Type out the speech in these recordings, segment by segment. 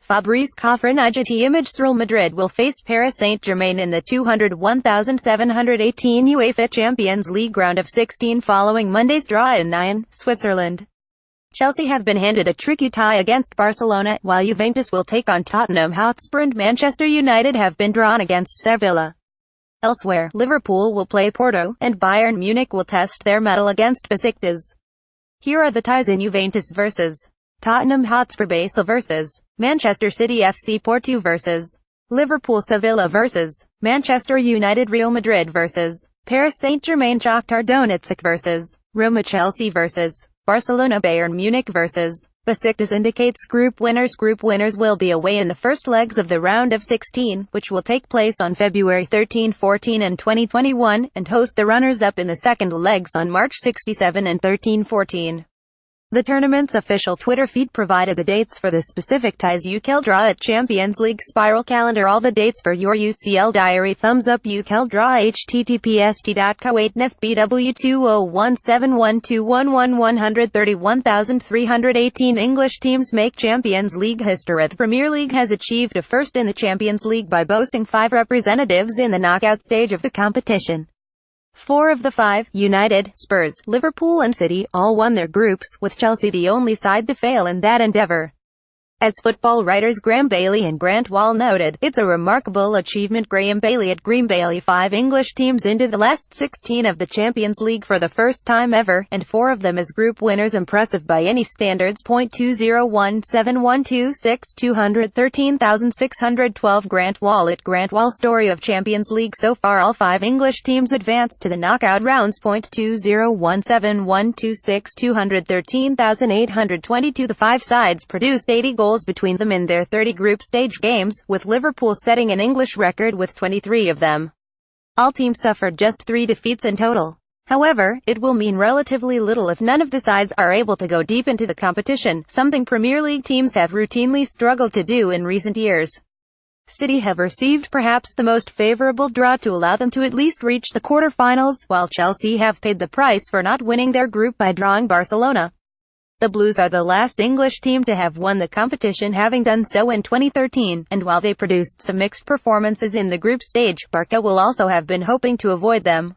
FABRICE COFFRINIGetty ImagesReal Madrid will face Paris Saint-Germain in the 201,718 UEFA Champions League round of 16 following Monday's draw in Nyon, Switzerland. Chelsea have been handed a tricky tie against Barcelona, while Juventus will take on Tottenham Hotspur and Manchester United have been drawn against Sevilla. Elsewhere, Liverpool will play Porto, and Bayern Munich will test their mettle against Besiktas. Here are the ties in Juventus vs. Tottenham Hotspur, Basel vs. Manchester City FC, Porto vs. Liverpool, Sevilla vs. Manchester United, Real Madrid vs. Paris Saint-Germain, Shakhtar Donetsk vs. Roma, Chelsea vs. Barcelona, Bayern Munich vs. Besiktas indicates group winners. Group winners will be away in the first legs of the round of 16, which will take place on February 13, 14 and 2021, and host the runners-up in the second legs on March 67 and 13, 14. The tournament's official Twitter feed provided the dates for the specific ties. UCL draw at Champions League Spiral Calendar. All the dates for your UCL diary. Thumbs up. UCL draw https://BW20171211131,318 English teams make Champions League history. The Premier League has achieved a first in the Champions League by boasting 5 representatives in the knockout stage of the competition. 4 of the 5, United, Spurs, Liverpool and City, all won their groups, with Chelsea the only side to fail in that endeavour. As football writers Graham Bailey and Grant Wall noted, it's a remarkable achievement. Graham Bailey at Green Bailey 5 English teams into the last 16 of the Champions League for the first time ever, and 4 of them as group winners. Impressive by any standards. 2017126213612 Grant Wall at Grant Wall story of Champions League so far, all 5 English teams advanced to the knockout rounds. 2017126213822 The 5 sides produced 80 goals between them in their 30 group stage games, with Liverpool setting an English record with 23 of them. All teams suffered just 3 defeats in total. However, it will mean relatively little if none of the sides are able to go deep into the competition, something Premier League teams have routinely struggled to do in recent years. City have received perhaps the most favourable draw to allow them to at least reach the quarter-finals, while Chelsea have paid the price for not winning their group by drawing Barcelona. The Blues are the last English team to have won the competition, having done so in 2013, and while they produced some mixed performances in the group stage, Barca will also have been hoping to avoid them.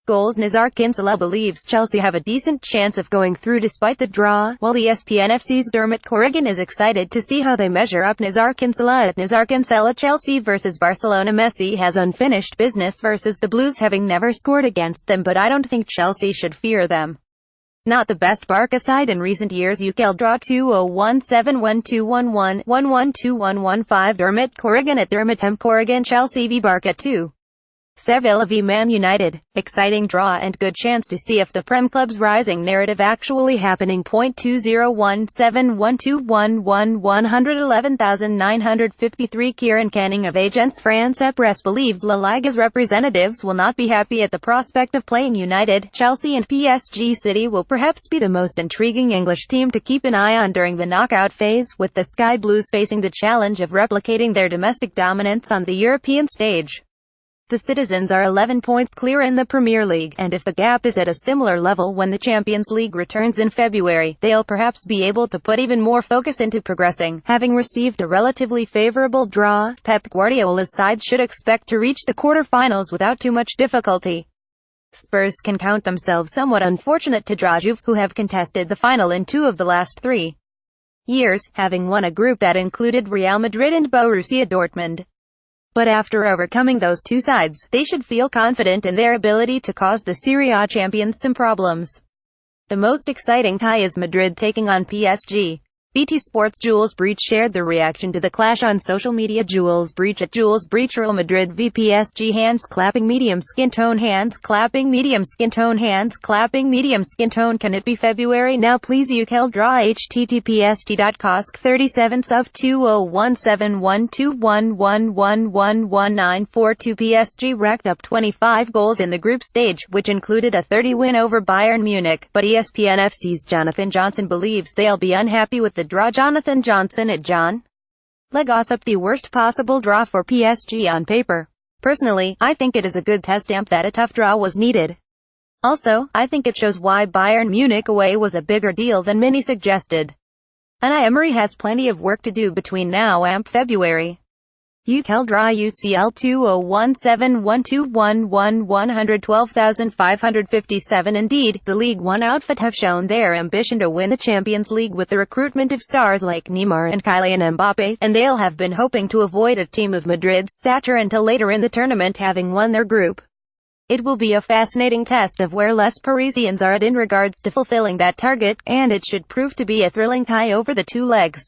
Goals. Nazar Kinsella believes Chelsea have a decent chance of going through despite the draw, while ESPN FC's Dermot Corrigan is excited to see how they measure up. Nazar Kinsella at Nazar Kinsella, Chelsea vs Barcelona. Messi has unfinished business versus the Blues, having never scored against them, but I don't think Chelsea should fear them. Not the best Barca side in recent years. UCL draw 2017121112115 Dermot Corrigan at Dermot M. Corrigan, Chelsea v Barca 2. Sevilla v Man United. Exciting draw and good chance to see if the Prem club's rising narrative actually happening. 2017121111953 Kieran Canning of Agence France Presse believes La Liga's representatives will not be happy at the prospect of playing United, Chelsea and PSG. City will perhaps be the most intriguing English team to keep an eye on during the knockout phase, with the Sky Blues facing the challenge of replicating their domestic dominance on the European stage. The Citizens are 11 points clear in the Premier League, and if the gap is at a similar level when the Champions League returns in February, they'll perhaps be able to put even more focus into progressing. Having received a relatively favourable draw, Pep Guardiola's side should expect to reach the quarter-finals without too much difficulty. Spurs can count themselves somewhat unfortunate to draw Juve, who have contested the final in 2 of the last 3 years, having won a group that included Real Madrid and Borussia Dortmund. But after overcoming those 2 sides, they should feel confident in their ability to cause the Serie A champions some problems. The most exciting tie is Madrid taking on PSG. BT Sports' Jules Breach shared the reaction to the clash on social media. Jules Breach at Jules Breach. Real Madrid v PSG. Hands clapping, medium skin tone. Hands clapping, medium skin tone. Hands clapping, medium skin tone. Can it be February now please? UCL draw https://cosk37 suf 2017121111942 PSG racked up 25 goals in the group stage, which included a 30 win over Bayern Munich, but ESPN FC's Jonathan Johnson believes they'll be unhappy with the draw. Jonathan Johnson at John Le Gossip. The worst possible draw for PSG on paper. Personally, I think it is a good test stamp that a tough draw was needed. Also, I think it shows why Bayern Munich away was a bigger deal than many suggested. Unai Emery has plenty of work to do between now and February. UCL 2017-121-112,557. Indeed, the League One outfit have shown their ambition to win the Champions League with the recruitment of stars like Neymar and Kylian Mbappe, and they'll have been hoping to avoid a team of Madrid's stature until later in the tournament, having won their group. It will be a fascinating test of where Les Parisians are at in regards to fulfilling that target, and it should prove to be a thrilling tie over the two legs.